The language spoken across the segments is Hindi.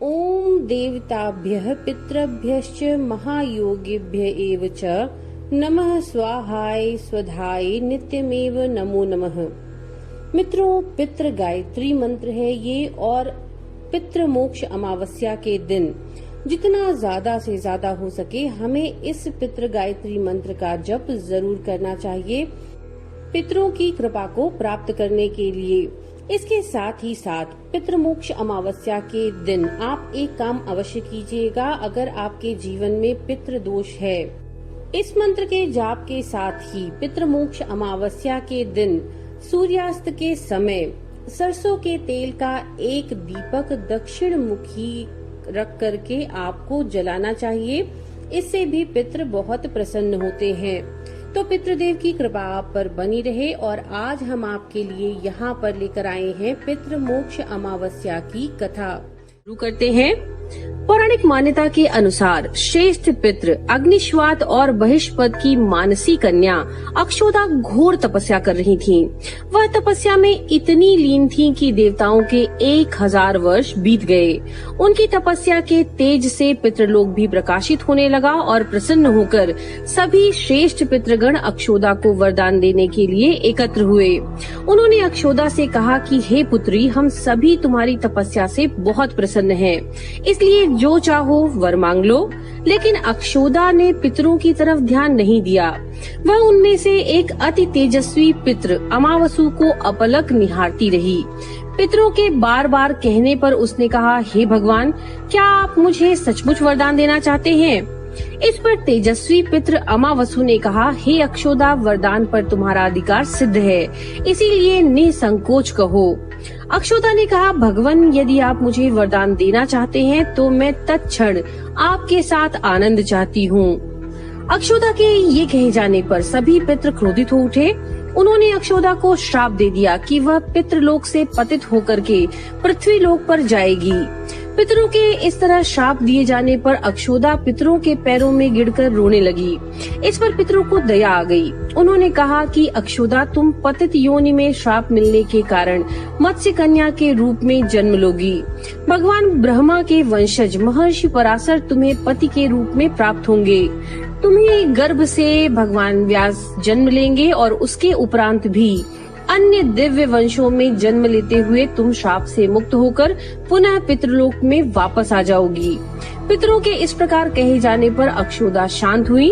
ओम देवताभ्यः पितृभ्यश्च महायोगिभ्य एव च नमः स्वाहाय स्वधाय नित्यमेव नमो नमः। मित्रों, पितृ गायत्री मंत्र है ये और पितृ मोक्ष अमावस्या के दिन जितना ज्यादा से ज्यादा हो सके हमें इस पितृ गायत्री मंत्र का जप जरूर करना चाहिए पितरों की कृपा को प्राप्त करने के लिए। इसके साथ ही साथ पितृमोक्ष अमावस्या के दिन आप एक काम अवश्य कीजिएगा अगर आपके जीवन में पितृ दोष है। इस मंत्र के जाप के साथ ही पितृमोक्ष अमावस्या के दिन सूर्यास्त के समय सरसों के तेल का एक दीपक दक्षिण मुखी रख करके आपको जलाना चाहिए। इससे भी पितृ बहुत प्रसन्न होते हैं। तो पितृदेव की कृपा आप पर बनी रहे। और आज हम आपके लिए यहाँ पर लेकर आए हैं पितृ मोक्ष अमावस्या की कथा। शुरू करते हैं। पौराणिक मान्यता के अनुसार श्रेष्ठ पितृ अग्निश्वात और बहिष्पद की मानसी कन्या अक्षोदा घोर तपस्या कर रही थीं। वह तपस्या में इतनी लीन थीं कि देवताओं के 1000 वर्ष बीत गए। उनकी तपस्या के तेज से पितृलोक भी प्रकाशित होने लगा और प्रसन्न होकर सभी श्रेष्ठ पितृगण अक्षोदा को वरदान देने के लिए एकत्र हुए। उन्होंने अक्षोदा से कहा कि हे पुत्री, हम सभी तुम्हारी तपस्या से बहुत प्रसन्न हैं, इसलिए जो चाहो वर मांग लो। लेकिन अक्षोदा ने पितरों की तरफ ध्यान नहीं दिया। वह उनमें से एक अति तेजस्वी पितृ अमावसु को अपलक निहारती रही। पितरों के बार बार कहने पर उसने कहा, हे भगवान, क्या आप मुझे सचमुच वरदान देना चाहते हैं? इस पर तेजस्वी पितृ अमावसु ने कहा, हे अक्षोदा, वरदान पर तुम्हारा अधिकार सिद्ध है, इसीलिए निसंकोच कहो। अक्षोदा ने कहा, भगवान, यदि आप मुझे वरदान देना चाहते हैं तो मैं तत्क्षण आपके साथ आनंद चाहती हूँ। अक्षोदा के ये कहे जाने पर सभी पितृ क्रोधित हो उठे। उन्होंने अक्षोदा को श्राप दे दिया कि वह पितृलोक से पतित होकर के पृथ्वी लोक पर जाएगी। पितरों के इस तरह श्राप दिए जाने पर अक्षोदा पितरों के पैरों में गिरकर रोने लगी। इस पर पितरों को दया आ गई। उन्होंने कहा कि अक्षोदा, तुम पतित योनि में श्राप मिलने के कारण मत्स्य कन्या के रूप में जन्म लोगी। भगवान ब्रह्मा के वंशज महर्षि पराशर तुम्हें पति के रूप में प्राप्त होंगे। तुम्हें गर्भ से भगवान व्यास जन्म लेंगे और उसके उपरांत भी अन्य दिव्य वंशों में जन्म लेते हुए तुम श्राप से मुक्त होकर पुनः पितृलोक में वापस आ जाओगी। पितरों के इस प्रकार कहे जाने पर अक्षोदा शांत हुई।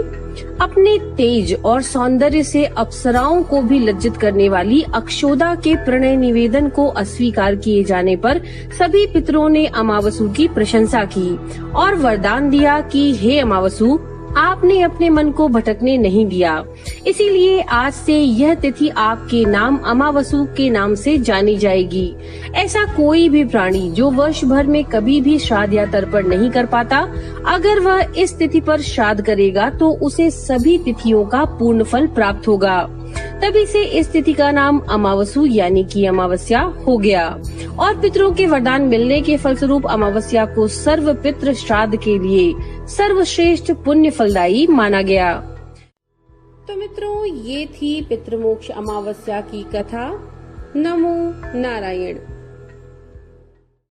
अपने तेज और सौंदर्य से अप्सराओं को भी लज्जित करने वाली अक्षोदा के प्रणय निवेदन को अस्वीकार किए जाने पर सभी पितरों ने अमावसु की प्रशंसा की और वरदान दिया कि हे अमावसु, आपने अपने मन को भटकने नहीं दिया, इसीलिए आज से यह तिथि आपके नाम अमावसु के नाम से जानी जाएगी। ऐसा कोई भी प्राणी जो वर्ष भर में कभी भी श्राद्ध या तर्पण नहीं कर पाता, अगर वह इस तिथि पर श्राद्ध करेगा तो उसे सभी तिथियों का पूर्ण फल प्राप्त होगा। तभी से इस तिथि का नाम अमावसु यानी कि अमावस्या हो गया। और पितरों के वरदान मिलने के फलस्वरूप अमावस्या को सर्व पितृ श्राद्ध के लिए सर्वश्रेष्ठ पुण्य फलदायी माना गया। तो मित्रों, ये थी पितृमोक्ष अमावस्या की कथा। नमो नारायण।